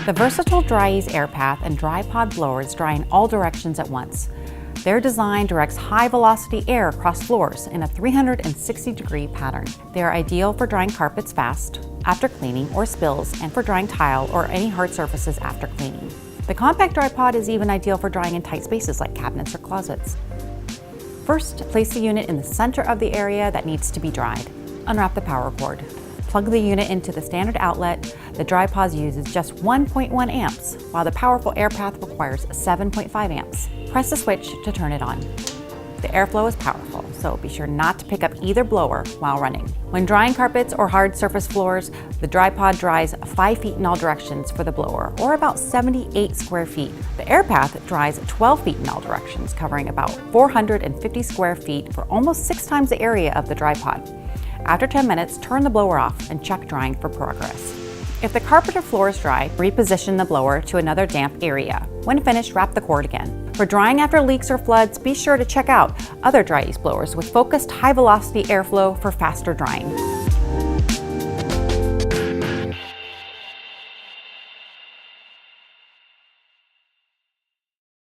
The versatile Dri-Ease AirPath and Dri-Pod blowers dry in all directions at once. Their design directs high-velocity air across floors in a 360-degree pattern. They are ideal for drying carpets fast, after cleaning, or spills, and for drying tile or any hard surfaces after cleaning. The compact Dri-Pod is even ideal for drying in tight spaces like cabinets or closets. First, place the unit in the center of the area that needs to be dried. Unwrap the power cord. Plug the unit into the standard outlet. The Dri-Pod uses just 1.1 amps, while the powerful AirPath requires 7.5 amps. Press the switch to turn it on. The airflow is powerful, so be sure not to pick up either blower while running. When drying carpets or hard surface floors, the Dri-Pod dries 5 feet in all directions for the blower, or about 78 square feet. The AirPath dries 12 feet in all directions, covering about 450 square feet for almost 6 times the area of the Dri-Pod. After 10 minutes, turn the blower off and check drying for progress. If the carpet or floor is dry, reposition the blower to another damp area. When finished, wrap the cord again. For drying after leaks or floods, be sure to check out other Dri-Ease blowers with focused high-velocity airflow for faster drying.